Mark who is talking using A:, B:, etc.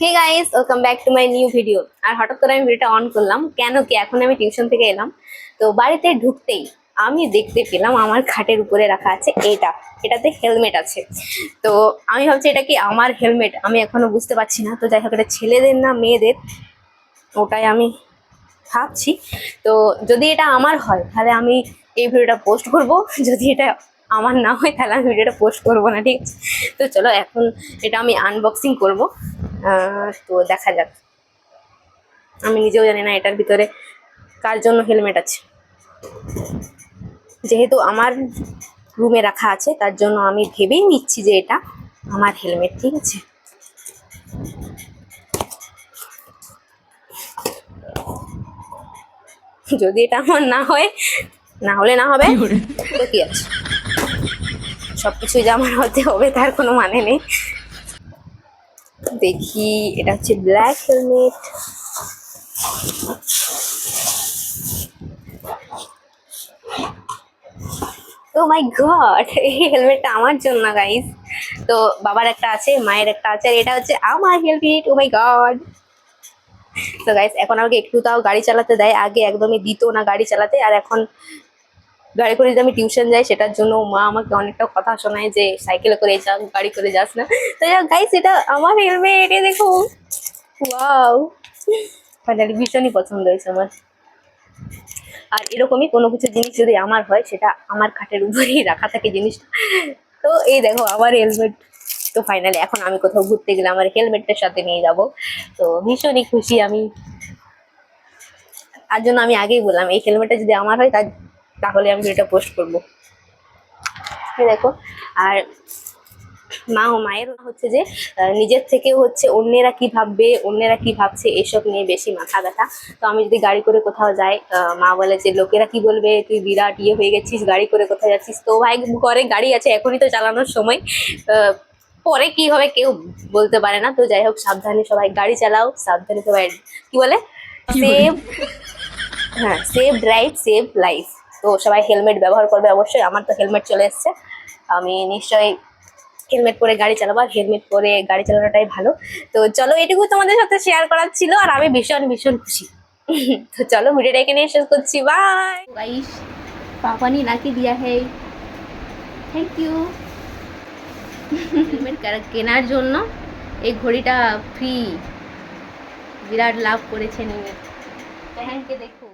A: Hey guys, welcome back to my new video. আর হঠাৎ করে আমি ভিডিওটা অন করলাম কেন কি এখন আমি টিউশন থেকে এলাম, তো বাড়িতে ঢুকতেই আমি দেখতে পেলাম আমার খাটের উপরে রাখা আছে এটাতে হেলমেট আছে। তো আমি ভাবছি এটা কি আমার হেলমেট, আমি এখনো বুঝতে পারছি না। তো যাই হোক, এটা ছেলেদের না মেয়েদের ওটাই আমি ভাবছি। তো যদি এটা আমার হয় তাহলে আমি এই ভিডিওটা পোস্ট করব, যদি এটা আমার না হয় তাহলে আমি ভিডিওটা পোস্ট করবো না, ঠিক আছে? তো চলো এখন এটা আমি আনবক্সিং করব। তো দেখা যাক। আমি নিজেও জানি না এটার ভিতরে কার জন্য হেলমেট আছে। যেহেতু আমার রুমে রাখা আছে তার জন্য আমি ভেবেই নিচ্ছি যে এটা আমার হেলমেট, ঠিক আছে? যদি এটা আমার না হয়, না হলে না হবে, তো কি আছে, সবকিছুই যে আমার হতে হবে তার কোনো মানে নেই। দেখি, এটা হচ্ছে ব্ল্যাক হেলমেট। ও মাই গড, এই হেলমেটটা আমার জন্য গাইস। তো বাবার একটা আছে, মায়ের একটা আছে, আর এটা হচ্ছে আমার হেলমেট। ও মাই গড। তো গাইস, এখন আমাকে একটু তাও গাড়ি চালাতে দেয়, আগে একদমই দিত না গাড়ি চালাতে। আর এখন গাড়ি করে যদি আমি টিউশন যাই সেটার জন্য মা আমাকে অনেকটা কথা শোনায় যে সাইকেলে করে যা, গাড়ি করে যাস না। তো গাইস, এটা আমার হেলমেট, এ দেখো। ওয়াও, ফাইনালি ভীষণই পছন্দ হয়েছে আমার। আর এরকমই কোনো কিছু জিনিস যদি আমার হয়, সেটা আমার খাটের উপরেই রাখা থাকে জিনিসটা। তো এই দেখো আমার হেলমেট। তো ফাইনালি এখন আমি কোথাও ঘুরতে গেলে আমার হেলমেটটার সাথে নিয়ে যাব। তো ভীষণই খুশি আমি। তার জন্য আমি আগেই বললাম এই হেলমেটটা যদি আমার হয় তাহলে আমি এটা পোস্ট করবো। দেখো, আর মা ও মায়ের হচ্ছে যে নিজের থেকে হচ্ছে অন্যেরা কি ভাববে, অন্যেরা কি ভাবছে, এসব নিয়ে বেশি মাথা ব্যথা। তো আমি যদি গাড়ি করে কোথাও যাই, মা বলে যে লোকেরা কি বলবে, তুই বিরাট ইয়ে হয়ে গেছিস, গাড়ি করে কোথাও যাচ্ছিস। তো ভাই, ঘরে গাড়ি আছে, এখনই তো চালানোর সময়। পরে কি হবে কেউ বলতে পারে না। তো যাই হোক, সাবধানে সবাই গাড়ি চালাও, সাবধানে সবাই কি বলে, সেভ, হ্যাঁ, সেভ ড্রাইভ সেভ লাইফ। তো সবাই হেলমেট ব্যবহার করবে অবশ্যই। আমার তো হেলমেট চলে এসছে, আমি নিশ্চয়ই হেলমেট পরে গাড়ি চালাবো। আর হেলমেট পরে গাড়ি চালানোটাই ভালো। তো চলো, এটুকু তোমাদের সাথে শেয়ার করার ছিল, আর আমি ভীষণ ভীষণ খুশি। তো চলো, ভিডিওটা এখানে শেষ করছি। বাই গাইস, पापा ने लाके दिया है, থ্যাংক ইউ। হেলমেট কেনার জন্য এই ঘড়িটা ফ্রি, বিরাট লাভ করেছেন ইনি। দেখো।